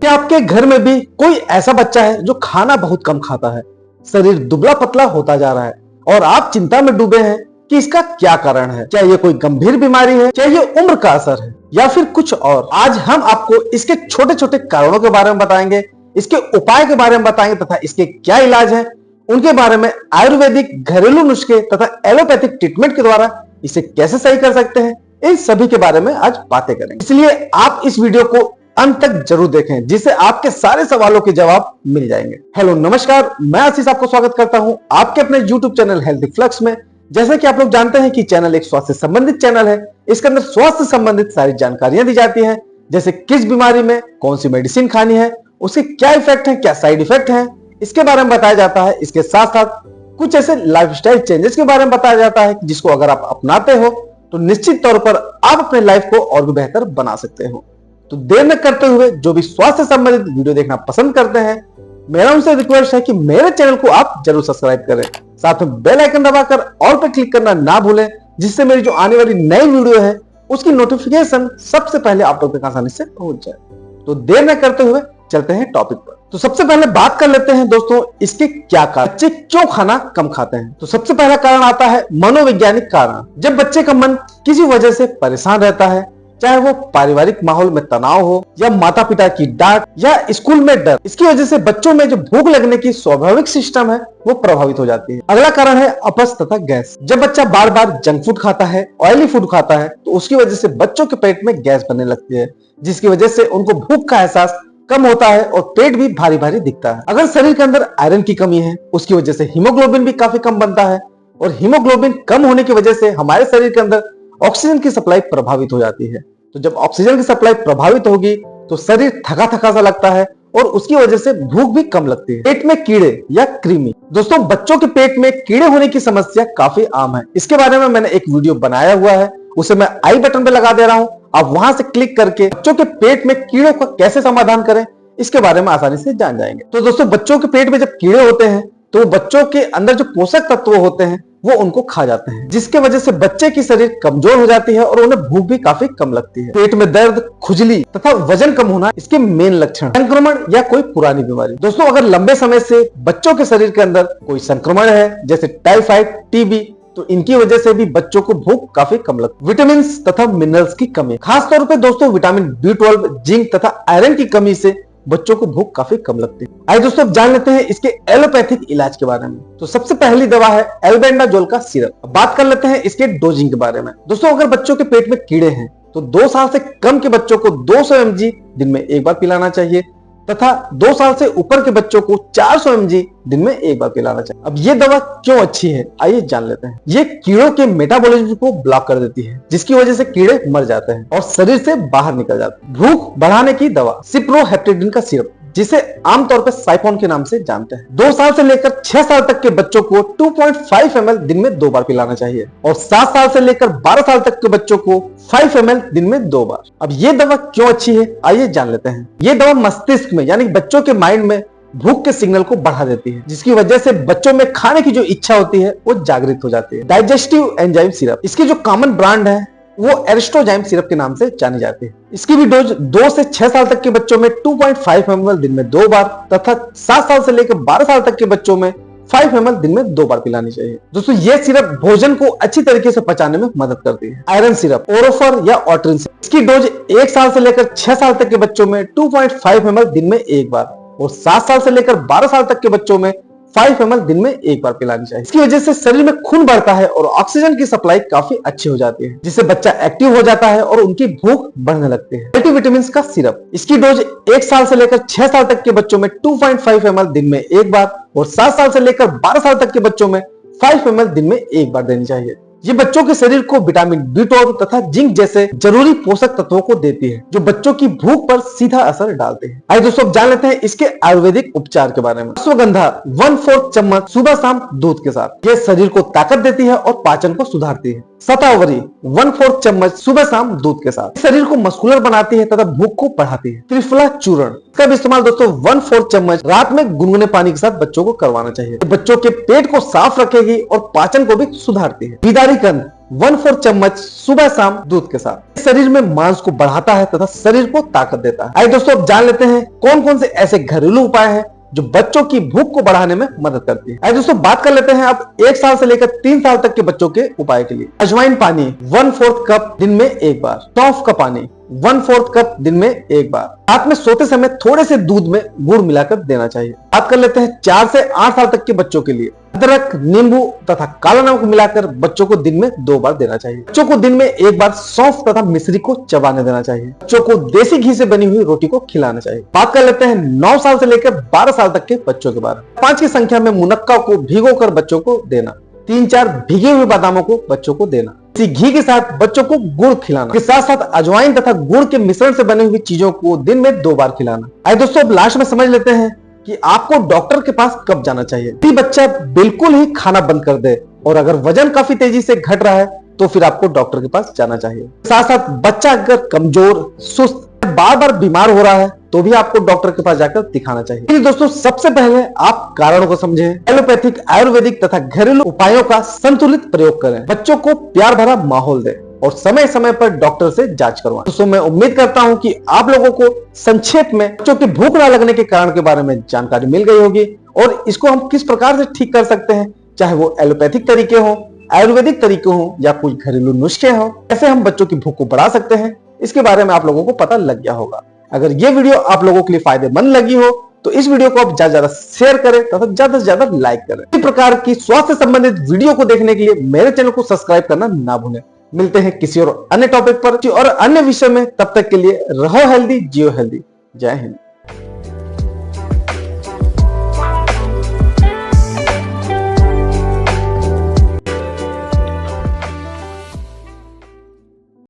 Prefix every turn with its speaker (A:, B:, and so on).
A: क्या आपके घर में भी कोई ऐसा बच्चा है जो खाना बहुत कम खाता है, शरीर दुबला पतला होता जा रहा है और आप चिंता में डूबे हैं कि इसका क्या कारण है? क्या ये कोई गंभीर बीमारी है, क्या ये उम्र का असर है या फिर कुछ और? आज हम आपको इसके छोटे छोटे कारणों के बारे में बताएंगे, इसके उपाय के बारे में बताएंगे तथा इसके क्या इलाज है, उनके बारे में आयुर्वेदिक घरेलू नुस्खे तथा एलोपैथिक ट्रीटमेंट के द्वारा इसे कैसे सही कर सकते हैं, इन सभी के बारे में आज बातें करेंगे। इसलिए आप इस वीडियो को अंत तक जरूर देखें, जिससे आपके सारे सवालों के जवाब मिल जाएंगे। हेलो नमस्कार, मैं आशीष आपको स्वागत करता हूं आपके अपने YouTube चैनल हेल्थी फ्लक्स में। जैसे कि आप लोग जानते हैं कि चैनल एक स्वास्थ्य संबंधित चैनल है। इसके अंदर स्वास्थ्य संबंधित सारी जानकारियां दी जाती हैं, जैसे किस बीमारी में कौन सी मेडिसिन खानी है, उसके क्या इफेक्ट है, क्या साइड इफेक्ट है, इसके बारे में बताया जाता है। इसके साथ साथ कुछ ऐसे लाइफस्टाइल चेंजेस के बारे में बताया जाता है जिसको अगर आप अपनाते हो तो निश्चित तौर पर आप अपने लाइफ को और भी बेहतर बना सकते हो। तो देर न करते हुए जो भी स्वास्थ्य संबंधित वीडियो देखना पसंद करते हैं, मेरा उनसे रिक्वेस्ट है कि मेरे चैनल को आप जरूर सब्सक्राइब करें, साथ में बेल आइकन दबाकर ऑल पर क्लिक करना ना भूलें, जिससे मेरी जो आने वाली नई वीडियो है उसकी नोटिफिकेशन सबसे पहले आप लोग तक आसानी से पहुंच जाए। तो देर न करते हुए चलते हैं टॉपिक पर। तो सबसे पहले बात कर लेते हैं दोस्तों, इसके क्या कारण, बच्चे क्यों खाना कम खाते हैं। तो सबसे पहला कारण आता है मनोवैज्ञानिक कारण। जब बच्चे का मन किसी वजह से परेशान रहता है, चाहे वो पारिवारिक माहौल में तनाव हो या माता पिता की डांट या स्कूल में डर, इसकी वजह से बच्चों में जो भूख लगने की स्वाभाविक सिस्टम है वो प्रभावित हो जाती है। अगला कारण है अपच तथा गैस। जब बच्चा बार बार जंक फूड खाता है, ऑयली फूड खाता है, तो उसकी वजह से बच्चों के पेट में गैस बनने लगती है, जिसकी वजह से उनको भूख का एहसास कम होता है और पेट भी भारी भारी दिखता है। अगर शरीर के अंदर आयरन की कमी है, उसकी वजह से हीमोग्लोबिन भी काफी कम बनता है और हीमोग्लोबिन कम होने की वजह से हमारे शरीर के अंदर ऑक्सीजन की सप्लाई प्रभावित हो जाती है। तो जब ऑक्सीजन की सप्लाई प्रभावित होगी तो शरीर थका थका सा लगता है और उसकी वजह से भूख भी कम लगती है। पेट में कीड़े या कृमि। दोस्तों, बच्चों के पेट में कीड़े होने की समस्या काफी आम है। इसके बारे में मैंने एक वीडियो बनाया हुआ है, उसे मैं आई बटन पे लगा दे रहा हूं। आप वहां से क्लिक करके बच्चों के पेट में कीड़ों का कैसे समाधान करें इसके बारे में आसानी से जान जाएंगे। तो दोस्तों, बच्चों के पेट में जब कीड़े होते हैं तो बच्चों के अंदर जो पोषक तत्व होते हैं वो उनको खा जाते हैं, जिसके वजह से बच्चे की शरीर कमजोर हो जाती है और उन्हें भूख भी काफी कम लगती है। पेट में दर्द, खुजली तथा वजन कम होना इसके मेन लक्षण। संक्रमण या कोई पुरानी बीमारी। दोस्तों, अगर लंबे समय से बच्चों के शरीर के अंदर कोई संक्रमण है, जैसे टाइफाइड, टीबी, तो इनकी वजह से भी बच्चों को भूख काफी कम लगती है। विटामिन तथा मिनरल्स की कमी, खासतौर पर दोस्तों विटामिन B12, जिंक तथा आयरन की कमी से बच्चों को भूख काफी कम लगती है। आइए दोस्तों, अब जान लेते हैं इसके एलोपैथिक इलाज के बारे में। तो सबसे पहली दवा है एल्बेंडाजोल का सिरप। अब बात कर लेते हैं इसके डोजिंग के बारे में। दोस्तों, अगर बच्चों के पेट में कीड़े हैं तो 2 साल से कम के बच्चों को 200 mg दिन में एक बार पिलाना चाहिए तथा 2 साल से ऊपर के बच्चों को 400 mg दिन में एक बार पिलाना चाहिए। अब ये दवा क्यों अच्छी है, आइए जान लेते हैं। ये कीड़ों के मेटाबॉलिज्म को ब्लॉक कर देती है, जिसकी वजह से कीड़े मर जाते हैं और शरीर से बाहर निकल जाते हैं। भूख बढ़ाने की दवा सिप्रोहेप्टेडिन का सिरप, जिसे आमतौर पर साइफोन के नाम से जानते हैं। 2 साल से लेकर 6 साल तक के बच्चों को 2.5 ml दिन में 2 बार पिलाना चाहिए और 7 साल से लेकर 12 साल तक के बच्चों को 5 ml दिन में 2 बार। अब ये दवा क्यों अच्छी है, आइए जान लेते हैं। ये दवा मस्तिष्क में यानी बच्चों के माइंड में भूख के सिग्नल को बढ़ा देती है, जिसकी वजह से बच्चों में खाने की जो इच्छा होती है वो जागृत हो जाती है। डाइजेस्टिव एंजाइम सिरप, इसकी जो कॉमन ब्रांड है वो एरिस्टोजाइम सिरप के नाम से जानी जाती है। इसकी भी डोज 2 से 6 साल तक के बच्चों में 2.5 ml दिन में 2 बार तथा 7 साल से लेकर 12 साल तक के बच्चों में 5 ml दिन में 2 बार पिलानी चाहिए। दोस्तों, ये सिरप भोजन को अच्छी तरीके से पचाने में मदद करती है। आयरन सिरप, ओरोफर या ऑट्रिन सिरप, इसकी डोज 1 साल से लेकर 6 साल तक के बच्चों में 2.5 ml दिन में एक बार और 7 साल से लेकर 12 साल तक के बच्चों में 5 ml दिन में एक बार पिलानी चाहिए। इसकी वजह से शरीर में खून बढ़ता है और ऑक्सीजन की सप्लाई काफी अच्छी हो जाती है, जिससे बच्चा एक्टिव हो जाता है और उनकी भूख बढ़ने लगती है। मल्टीविटामिन का सिरप, इसकी डोज 1 साल से लेकर 6 साल तक के बच्चों में 2.5 ml दिन में एक बार और 7 साल से लेकर 12 साल तक के बच्चों में 5 ml दिन में एक बार देनी चाहिए। ये बच्चों के शरीर को विटामिन B12 तथा जिंक जैसे जरूरी पोषक तत्वों को देती है, जो बच्चों की भूख पर सीधा असर डालते हैं। आइए दोस्तों, अब जान लेते हैं इसके आयुर्वेदिक उपचार के बारे में। अश्वगंधा 1/4 चम्मच सुबह शाम दूध के साथ, ये शरीर को ताकत देती है और पाचन को सुधारती है। शतावरी 1/4 चम्मच सुबह शाम दूध के साथ, शरीर को मस्कुलर बनाती है तथा भूख को बढ़ाती है। त्रिफला चूर्ण, इसका भी इस्तेमाल दोस्तों 1/4 चम्मच रात में गुनगुने पानी के साथ बच्चों को करवाना चाहिए। बच्चों के पेट को साफ रखेगी और पाचन को भी सुधारती है। बिदारी कंद 1/4 चम्मच सुबह शाम दूध के साथ। शरीर में मांस को बढ़ाता है तथा शरीर को ताकत देता है। आइए दोस्तों अब जान लेते हैं कौन कौन से ऐसे घरेलू उपाय हैं जो बच्चों की भूख को बढ़ाने में मदद करती है। आइए दोस्तों बात कर लेते हैं अब 1 साल से लेकर 3 साल तक के बच्चों के उपाय के लिए। अजवाइन पानी 1/4 कप दिन में 1 बार। सौंफ का पानी 1/4 कप दिन में 1 बार। रात में सोते समय थोड़े से दूध में गुड़ मिलाकर देना चाहिए। बात कर लेते हैं 4 से 8 साल तक के बच्चों के लिए। अदरक, नींबू तथा काला नमक मिलाकर बच्चों को दिन में 2 बार देना चाहिए। बच्चों को दिन में 1 बार सौंफ तथा मिश्री को चबाने देना चाहिए। बच्चों को देसी घी से बनी हुई रोटी को खिलाना चाहिए। बात कर लेते हैं 9 साल से लेकर 12 साल तक के बच्चों के बारे में। 5 की संख्या में मुनक्का को भिगोकर बच्चों को देना। 3-4 भीगे हुए बादामों को बच्चों को देना। इसी घी के साथ बच्चों को गुड़ खिलाना। के साथ साथ अजवाइन तथा गुड़ के मिश्रण से बनी हुई चीजों को दिन में 2 बार खिलाना। आइए दोस्तों अब लास्ट में समझ लेते हैं कि आपको डॉक्टर के पास कब जाना चाहिए। यदि बच्चा बिल्कुल ही खाना बंद कर दे और अगर वजन काफी तेजी से घट रहा है तो फिर आपको डॉक्टर के पास जाना चाहिए। साथ साथ बच्चा अगर कमजोर, सुस्त, बार बार बीमार हो रहा है तो भी आपको डॉक्टर के पास जाकर दिखाना चाहिए। दोस्तों सबसे पहले आप कारणों को समझें। एलोपैथिक, आयुर्वेदिक तथा घरेलू उपायों का संतुलित प्रयोग करें। बच्चों को प्यार भरा माहौल दें और समय समय पर डॉक्टर से जांच करवाएं। दोस्तों मैं उम्मीद करता हूं कि आप लोगों को संक्षेप में बच्चों की भूख न लगने के कारण के बारे में जानकारी मिल गई होगी और इसको हम किस प्रकार से ठीक कर सकते हैं, चाहे वो एलोपैथिक तरीके हो, आयुर्वेदिक तरीके हो या कोई घरेलू नुस्खे हो, कैसे हम बच्चों की भूख को बढ़ा सकते हैं, इसके बारे में आप लोगों को पता लग गया होगा। अगर ये वीडियो आप लोगों के लिए फायदेमंद लगी हो तो इस वीडियो को आप ज्यादा ज्यादा शेयर करें तथा ज्यादा से ज्यादा लाइक करें। इस प्रकार की स्वास्थ्य संबंधित वीडियो को देखने के लिए मेरे चैनल को सब्सक्राइब करना ना भूलें। मिलते हैं किसी और अन्य टॉपिक पर और अन्य विषय में। तब तक के लिए रहो हेल्दी, जियो हेल्दी। जय हिंद।